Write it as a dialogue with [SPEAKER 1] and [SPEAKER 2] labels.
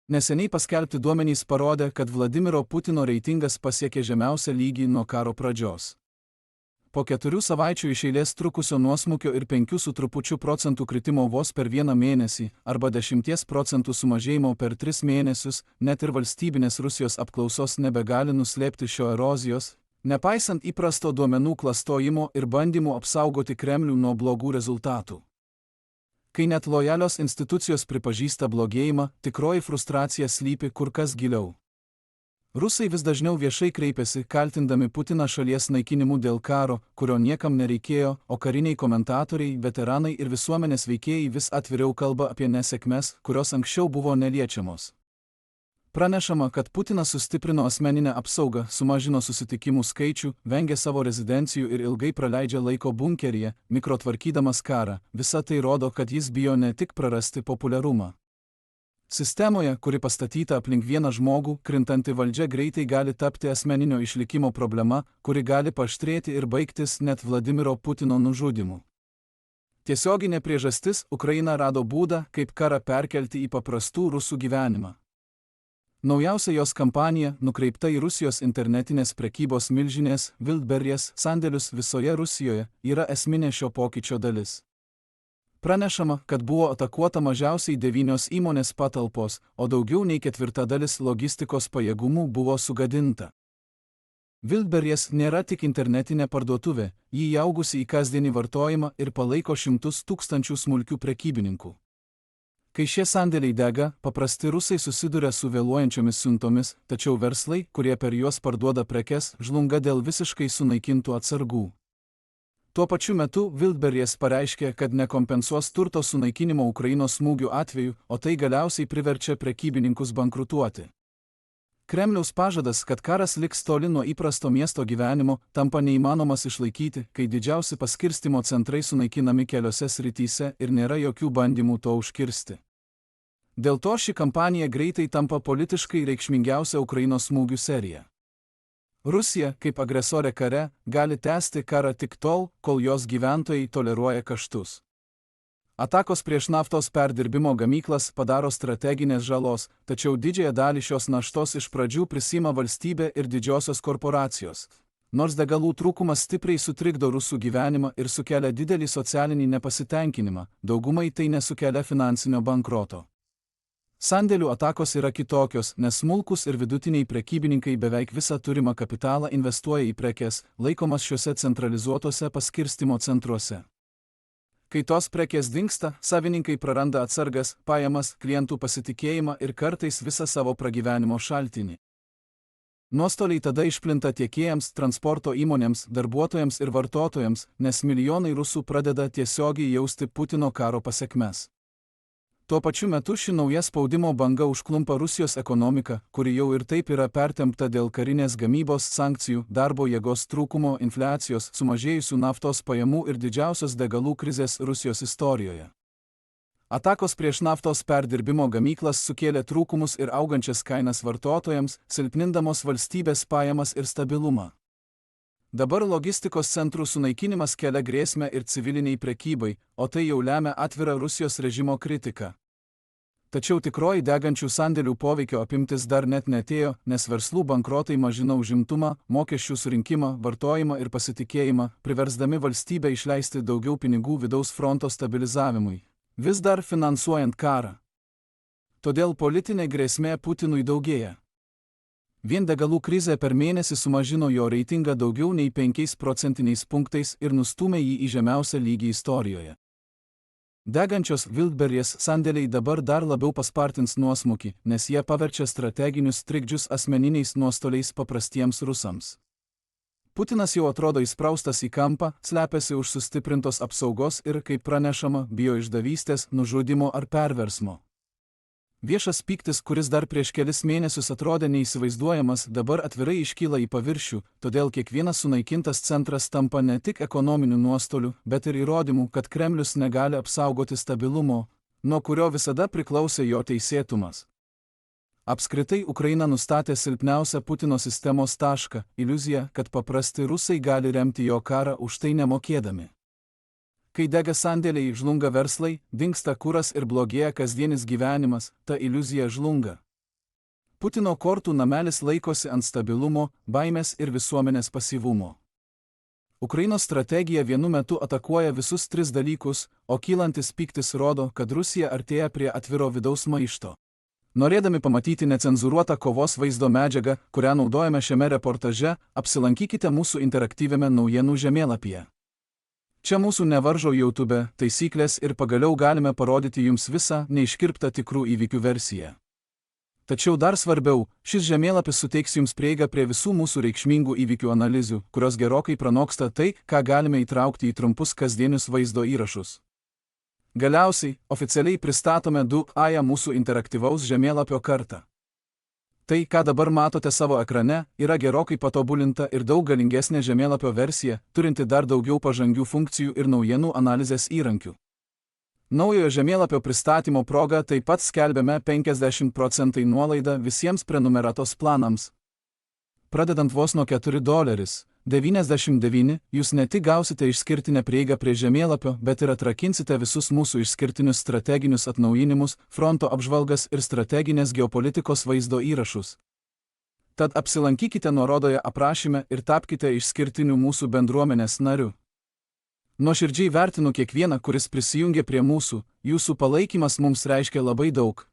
[SPEAKER 1] Neseniai paskelbti duomenys parodė, kad Vladimiro Putino reitingas pasiekė žemiausią lygį nuo karo pradžios. Po 4 savaičių iš eilės trukusio nuosmukio ir 5,5% kritimo vos per vieną mėnesį, arba 10% sumažėjimo per 3 mėnesius, net ir valstybinės Rusijos apklausos nebegali nuslėpti šio erozijos, nepaisant įprasto duomenų klastojimo ir bandymų apsaugoti Kremlių nuo blogų rezultatų. Kai net lojalios institucijos pripažįsta blogėjimą, tikroji frustracija slypi kur kas giliau. Rusai vis dažniau viešai kreipiasi, kaltindami Putiną šalies naikinimu dėl karo, kurio niekam nereikėjo, o kariniai komentatoriai, veteranai ir visuomenės veikėjai vis atviriau kalba apie nesėkmes, kurios anksčiau buvo neliečiamos. Pranešama, kad Putinas sustiprino asmeninę apsaugą, sumažino susitikimų skaičių, vengia savo rezidencijų ir ilgai praleidžia laiko bunkeryje, mikrotvarkydamas karą. Visa tai rodo, kad jis bijo ne tik prarasti populiarumą. Sistemoje, kuri pastatyta aplink vieną žmogų, krintanti valdžia greitai gali tapti asmeninio išlikimo problema, kuri gali paaštrėti ir baigtis net Vladimiro Putino nužudymu. Tiesioginė priežastis – Ukraina rado būdą, kaip karą perkelti į paprastų rusų gyvenimą. Naujausia jos kampanija, nukreipta į Rusijos internetinės prekybos milžinės Wildberries sandėlius visoje Rusijoje, yra esminė šio pokyčio dalis. Pranešama, kad buvo atakuota mažiausiai 9 įmonės patalpos, o daugiau nei 1/4 logistikos pajėgumų buvo sugadinta. Wildberries nėra tik internetinė parduotuvė, ji įaugusi į kasdienį vartojimą ir palaiko šimtus tūkstančių smulkių prekybininkų. Kai šie sandėliai dega, paprasti rusai susiduria su vėluojančiomis siuntomis, tačiau verslai, kurie per juos parduoda prekes, žlunga dėl visiškai sunaikintų atsargų. Tuo pačiu metu Wildberries pareiškė, kad nekompensuos turto sunaikinimo Ukrainos smūgių atveju, o tai galiausiai priverčia prekybininkus bankrutuoti. Kremliaus pažadas, kad karas liks toli nuo įprasto miesto gyvenimo, tampa neįmanomas išlaikyti, kai didžiausi paskirstymo centrai sunaikinami keliose srityse ir nėra jokių bandymų to užkirsti. Dėl to ši kampanija greitai tampa politiškai reikšmingiausia Ukrainos smūgių serija. Rusija, kaip agresorė kare, gali tęsti karą tik tol, kol jos gyventojai toleruoja kaštus. Atakos prieš naftos perdirbimo gamyklas padaro strateginės žalos, tačiau didžiąją dalį šios naštos iš pradžių prisima valstybė ir didžiosios korporacijos. Nors degalų trūkumas stipriai sutrikdo rusų gyvenimą ir sukelia didelį socialinį nepasitenkinimą, daugumai tai nesukelia finansinio bankroto. Sandėlių atakos yra kitokios, nes smulkūs ir vidutiniai prekybininkai beveik visą turimą kapitalą investuoja į prekes, laikomas šiuose centralizuotose paskirstymo centruose. Kai tos prekės dingsta, savininkai praranda atsargas, pajamas, klientų pasitikėjimą ir kartais visą savo pragyvenimo šaltinį. Nuostoliai tada išplinta tiekėjams, transporto įmonėms, darbuotojams ir vartotojams, nes milijonai rusų pradeda tiesiogiai jausti Putino karo pasekmes. Tuo pačiu metu ši nauja spaudimo banga užklumpa Rusijos ekonomiką, kuri jau ir taip yra pertempta dėl karinės gamybos sankcijų, darbo jėgos trūkumo, infliacijos, sumažėjusių naftos pajamų ir didžiausios degalų krizės Rusijos istorijoje. Atakos prieš naftos perdirbimo gamyklas sukėlė trūkumus ir augančias kainas vartotojams, silpnindamos valstybės pajamas ir stabilumą. Dabar logistikos centrų sunaikinimas kelia grėsmę ir civiliniai prekybai, o tai jau lemia atvirą Rusijos režimo kritiką. Tačiau tikroji degančių sandėlių poveikio apimtis dar net neatėjo, nes verslų bankrotai mažina užimtumą, mokesčių surinkimą, vartojimą ir pasitikėjimą, priversdami valstybę išleisti daugiau pinigų vidaus fronto stabilizavimui, vis dar finansuojant karą. Todėl politinė grėsmė Putinui daugėja. Vien degalų krizė per mėnesį sumažino jo reitingą daugiau nei 5 procentiniais punktais ir nustūmė jį į žemiausią lygį istorijoje. Degančios Wildberries sandėliai dabar dar labiau paspartins nuosmukį, nes jie paverčia strateginius trikdžius asmeniniais nuostoliais paprastiems rusams. Putinas jau atrodo įspraustas į kampą, slepiasi už sustiprintos apsaugos ir, kaip pranešama, bijo išdavystės, nužudymo ar perversmo. Viešas pyktis, kuris dar prieš kelis mėnesius atrodė neįsivaizduojamas, dabar atvirai iškyla į paviršių, todėl kiekvienas sunaikintas centras tampa ne tik ekonominių nuostolių, bet ir įrodymų, kad Kremlius negali apsaugoti stabilumo, nuo kurio visada priklausė jo teisėtumas. Apskritai Ukraina nustatė silpniausią Putino sistemos tašką – iliuziją, kad paprasti rusai gali remti jo karą už tai nemokėdami. Kai dega sandėliai, žlunga verslai, dingsta kuras ir blogėja kasdienis gyvenimas, ta iliuzija žlunga. Putino kortų namelis laikosi ant stabilumo, baimės ir visuomenės pasyvumo. Ukrainos strategija vienu metu atakuoja visus tris dalykus, o kylantis pyktis rodo, kad Rusija artėja prie atviro vidaus maišto. Norėdami pamatyti necenzūruotą kovos vaizdo medžiagą, kurią naudojame šiame reportaže, apsilankykite mūsų interaktyviame naujienų žemėlapyje. Čia mūsų nevaržo YouTube taisyklės ir pagaliau galime parodyti jums visą neiškirptą tikrų įvykių versiją. Tačiau dar svarbiau, šis žemėlapis suteiks jums prieigą prie visų mūsų reikšmingų įvykių analizių, kurios gerokai pranoksta tai, ką galime įtraukti į trumpus kasdienius vaizdo įrašus. Galiausiai, oficialiai pristatome 2 mūsų interaktyvaus žemėlapio kartą. Tai, ką dabar matote savo ekrane, yra gerokai patobulinta ir daug galingesnė žemėlapio versija, turinti dar daugiau pažangių funkcijų ir naujienų analizės įrankių. Naujojo žemėlapio pristatymo proga taip pat skelbiame 50% nuolaidą visiems prenumeratos planams. Pradedant vos nuo $4,99, jūs ne tik gausite išskirtinę prieigą prie žemėlapio, bet ir atrakinsite visus mūsų išskirtinius strateginius atnaujinimus, fronto apžvalgas ir strateginės geopolitikos vaizdo įrašus. Tad apsilankykite nuorodoje aprašyme ir tapkite išskirtiniu mūsų bendruomenės nariu. Nuoširdžiai vertinu kiekvieną, kuris prisijungė prie mūsų, jūsų palaikymas mums reiškia labai daug.